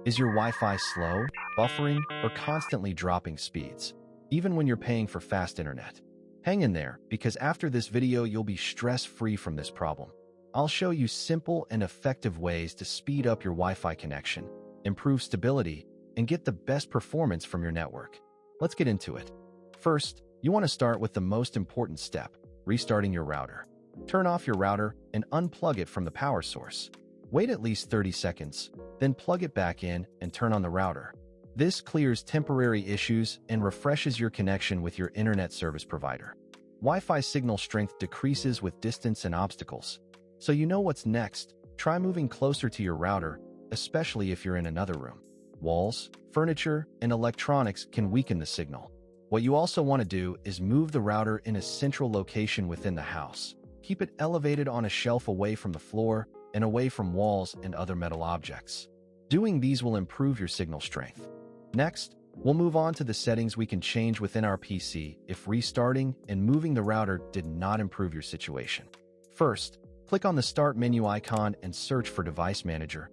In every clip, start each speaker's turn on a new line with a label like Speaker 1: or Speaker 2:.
Speaker 1: Is your Wi-Fi slow, buffering, or constantly dropping speeds, even when you're paying for fast internet? Hang in there, because after this video you'll be stress-free from this problem. I'll show you simple and effective ways to speed up your Wi-Fi connection, improve stability, and get the best performance from your network. Let's get into it. First, you want to start with the most important step, restarting your router. Turn off your router and unplug it from the power source. Wait at least 30 seconds, then plug it back in and turn on the router. This clears temporary issues and refreshes your connection with your internet service provider. Wi-Fi signal strength decreases with distance and obstacles. So you know what's next. Try moving closer to your router, especially if you're in another room. Walls, furniture, and electronics can weaken the signal. What you also want to do is move the router in a central location within the house. Keep it elevated on a shelf away from the floor and away from walls and other metal objects. Doing these will improve your signal strength. Next, we'll move on to the settings we can change within our PC if restarting and moving the router did not improve your situation. First, click on the Start menu icon and search for Device Manager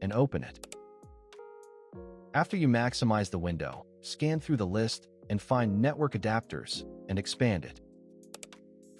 Speaker 1: and open it. After you maximize the window, scan through the list and find Network Adapters and expand it.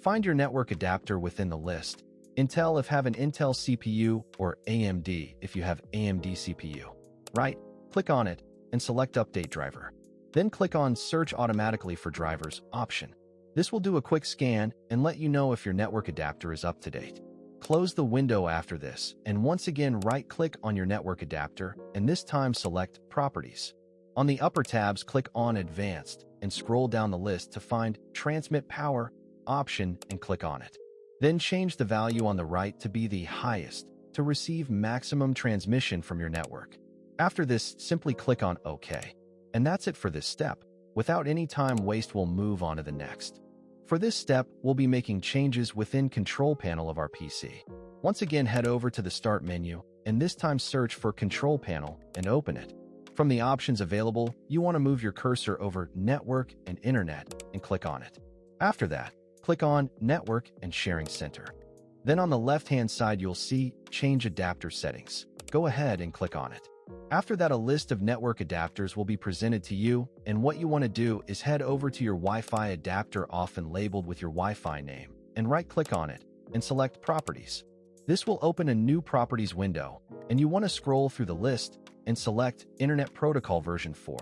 Speaker 1: Find your network adapter within the list. Intel if have an Intel CPU or AMD if you have AMD CPU. Right, click on it and select Update Driver. Then click on Search Automatically for Drivers option. This will do a quick scan and let you know if your network adapter is up to date. Close the window after this, and once again right-click on your network adapter, and this time select Properties. On the upper tabs, click on Advanced, and scroll down the list to find Transmit Power option and click on it. Then change the value on the right to be the highest to receive maximum transmission from your network. After this, simply click on OK. And that's it for this step. Without any time waste, we'll move on to the next. For this step, we'll be making changes within Control Panel of our PC. Once again, head over to the Start menu, and this time search for Control Panel and open it. From the options available, you want to move your cursor over Network and Internet and click on it. After that, click on Network and Sharing Center. Then on the left-hand side, you'll see Change Adapter Settings. Go ahead and click on it. After that, a list of network adapters will be presented to you, and what you want to do is head over to your Wi-Fi adapter often labeled with your Wi-Fi name, and right-click on it, and select Properties. This will open a new Properties window, and you want to scroll through the list and select Internet Protocol version 4.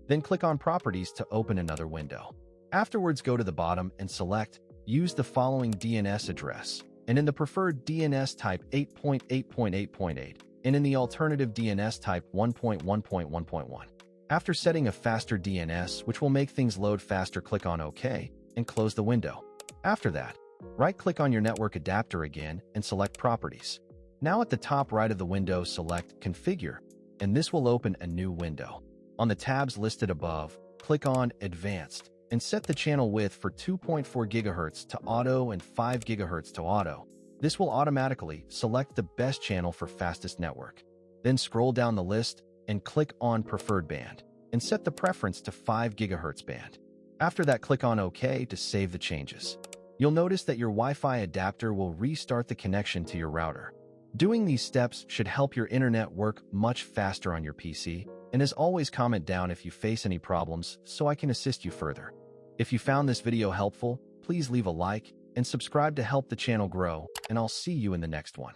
Speaker 1: Then click on Properties to open another window. Afterwards, go to the bottom and select Use the following DNS address, and in the preferred DNS type 8.8.8.8, and in the alternative DNS type 1.1.1.1. After setting a faster DNS, which will make things load faster, click on OK and close the window. After that, right-click on your network adapter again and select Properties. Now at the top right of the window, select Configure, and this will open a new window. On the tabs listed above, click on Advanced and set the channel width for 2.4 GHz to auto and 5 GHz to auto. This will automatically select the best channel for fastest network. Then scroll down the list and click on Preferred Band and set the preference to 5 GHz band. After that, click on OK to save the changes. You'll notice that your Wi-Fi adapter will restart the connection to your router. Doing these steps should help your internet work much faster on your PC, and as always, comment down if you face any problems so I can assist you further. If you found this video helpful, please leave a like and subscribe to help the channel grow, and I'll see you in the next one.